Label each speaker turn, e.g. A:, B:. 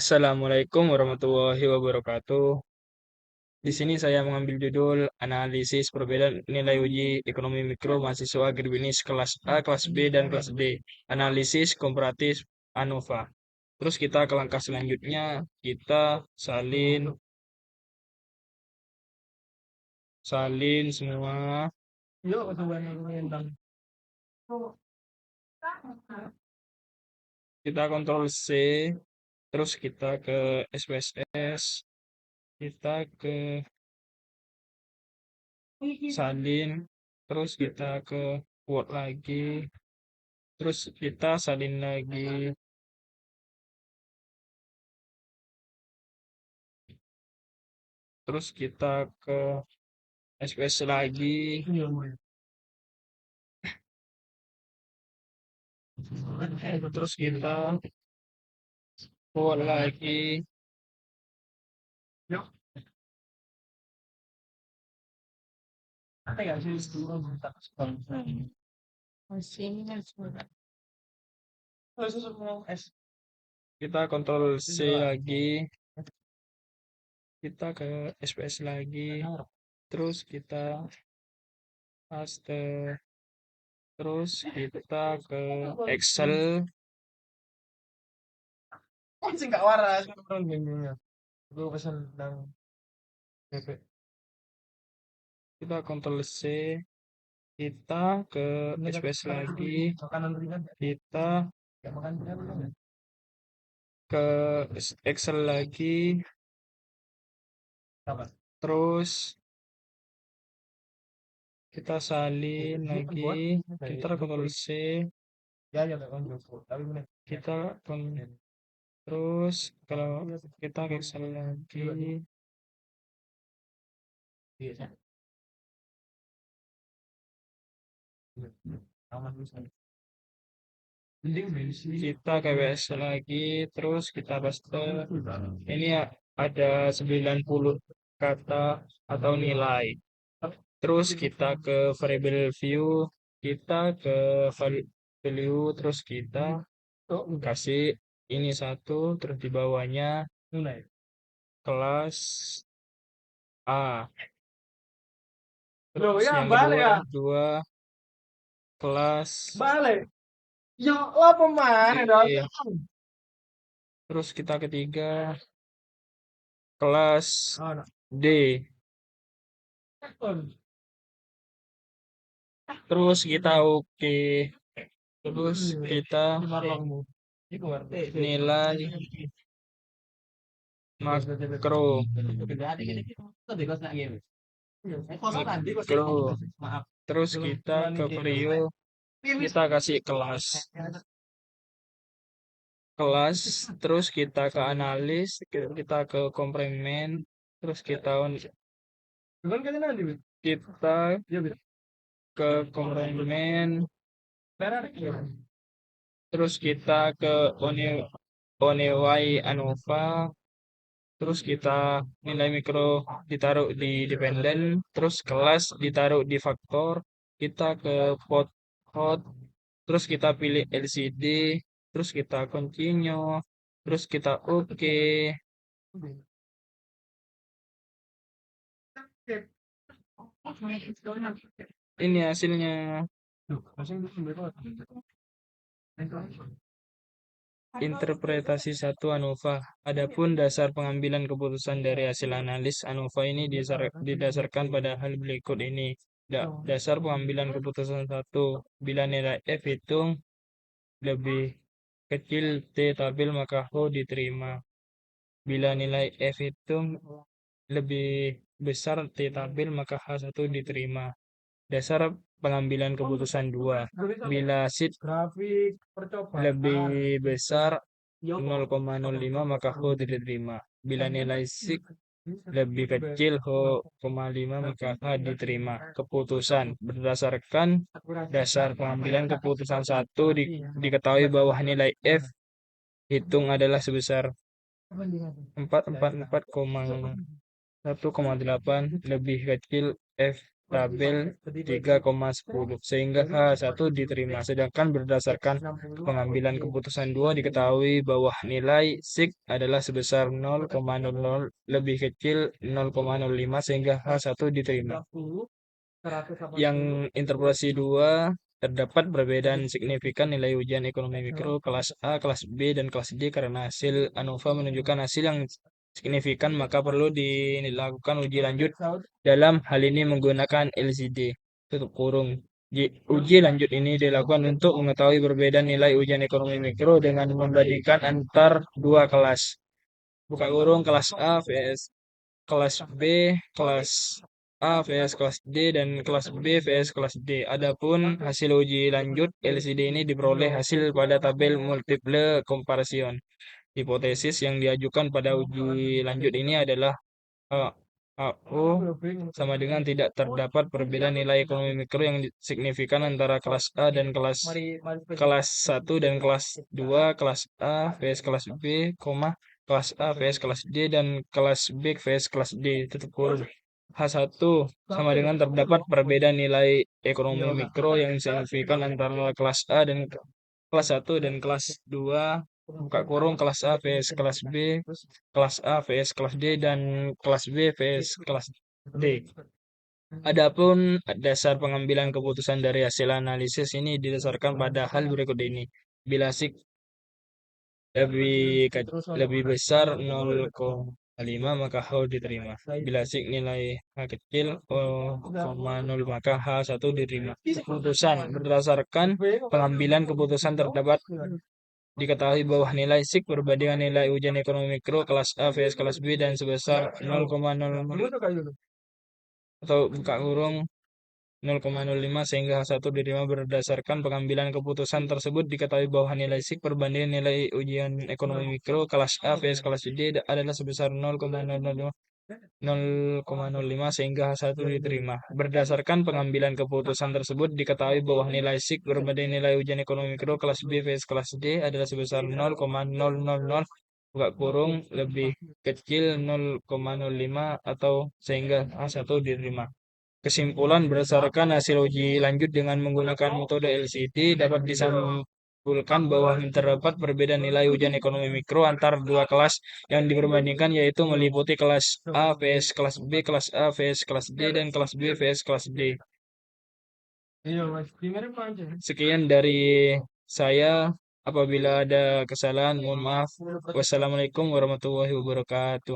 A: Assalamualaikum warahmatullahi wabarakatuh. Di sini saya mengambil judul analisis perbedaan nilai uji ekonomi mikro mahasiswa Agribisnis kelas A, kelas B, dan kelas D. Analisis komparatif ANOVA. Terus kita ke langkah selanjutnya, kita salin semua. Kita kontrol C, terus kita ke SPSS, kita ke salin, terus kita ke Word lagi, terus kita salin lagi, terus kita ke SPS lagi, terus kita Word lagi, kita kontrol C lagi, kita ke SPS lagi, terus kita paste, terus kita ke Excel, kita kontrol C, kita ke SPS lagi, kita ke Excel lagi, terus kita salin lagi, kita kontrol C, kita terus kalau kita ke Excel lagi, kita ke WS lagi, terus kita paste. Ini ada 90 kata atau nilai. Terus kita ke variable view, kita ke value, terus kita kasih ini satu, terus di bawahnya kelas A. Terus yang kedua kelas B. Terus kita ketiga kelas D. Terus kita oke. Terus kita nilai makro. Terus kita ke preview, kita kasih kelas, terus kita ke analis, kita ke komplement, terus kita ke komplement, terus kita ke onewai ANOVA, terus kita nilai mikro ditaruh di dependen, terus kelas ditaruh di faktor, kita ke hot, terus kita pilih LCD, terus kita continue, terus kita oke. Ini hasilnya. Interpretasi 1 ANOVA. Adapun dasar pengambilan keputusan dari hasil analis ANOVA ini didasarkan pada hal berikut ini. Dasar pengambilan keputusan 1. Bila nilai F hitung lebih kecil T tabel maka H diterima. Bila nilai F hitung lebih besar T tabel maka H1 diterima. Dasar pengambilan keputusan 2. Bila SID lebih besar 0,05 maka H tidak diterima. Bila nilai SID lebih kecil H,5 maka H diterima. Keputusan berdasarkan dasar pengambilan keputusan 1 diketahui bahwa nilai F hitung adalah sebesar 444,1,8 lebih kecil F tabel 3,10 sehingga H1 diterima. Sedangkan berdasarkan pengambilan keputusan 2 diketahui bahwa nilai SIK adalah sebesar 0,00 lebih kecil 0,05 sehingga H1 diterima. Yang interpolasi 2 terdapat perbedaan signifikan nilai ujian ekonomi mikro kelas A, kelas B, dan kelas D karena hasil ANOVA menunjukkan hasil yang signifikan maka perlu dilakukan uji lanjut dalam hal ini menggunakan LCD tutup kurung. Uji lanjut ini dilakukan untuk mengetahui perbedaan nilai ujian ekonomi mikro dengan membandingkan antar dua kelas. Buka kurung kelas A vs kelas B, kelas A vs kelas D, dan kelas B vs kelas D. Adapun hasil uji lanjut LCD ini diperoleh hasil pada tabel multiple comparison. Hipotesis yang diajukan pada uji lanjut ini adalah A, AO sama dengan tidak terdapat perbedaan nilai ekonomi mikro yang signifikan antara kelas A dan kelas 1 dan kelas 2, kelas A vs kelas B, kelas A vs kelas D, dan kelas B vs kelas D, tutup kurung. H1 sama dengan terdapat perbedaan nilai ekonomi mikro yang signifikan antara kelas A dan kelas 1 dan kelas 2, buka kurung kelas A vs kelas B, kelas A vs kelas D, dan kelas B vs kelas D. Adapun dasar pengambilan keputusan dari hasil analisis ini didasarkan pada hal berikut ini. Bila SIK lebih besar 0,5 maka H diterima. Bila SIK nilai H kecil 0,0 maka H1 diterima. Keputusan berdasarkan pengambilan keputusan terdapat diketahui bahwa nilai SIK perbandingan nilai ujian ekonomi mikro kelas A vs kelas B dan sebesar 0,00 atau buka kurung 0,05 sehingga H1 diterima. Berdasarkan pengambilan keputusan tersebut diketahui bahwa nilai SIK perbandingan nilai ujian ekonomi mikro kelas A vs kelas D adalah sebesar 0,05 sehingga H1 diterima. Berdasarkan pengambilan keputusan tersebut diketahui bahwa nilai SIK berbanding nilai ujian ekonomi mikro kelas B vs kelas D adalah sebesar 0,000 buka kurung lebih kecil 0,05 atau sehingga H1 diterima. Kesimpulan berdasarkan hasil uji lanjut dengan menggunakan metode LCD dapat disimpulkan bahwa terdapat perbedaan nilai ujian ekonomi mikro antar dua kelas yang diperbandingkan yaitu meliputi kelas A vs kelas B, kelas A vs kelas D, dan kelas B vs kelas D. Sekian dari saya. Apabila ada kesalahan, mohon maaf. Wassalamualaikum warahmatullahi wabarakatuh.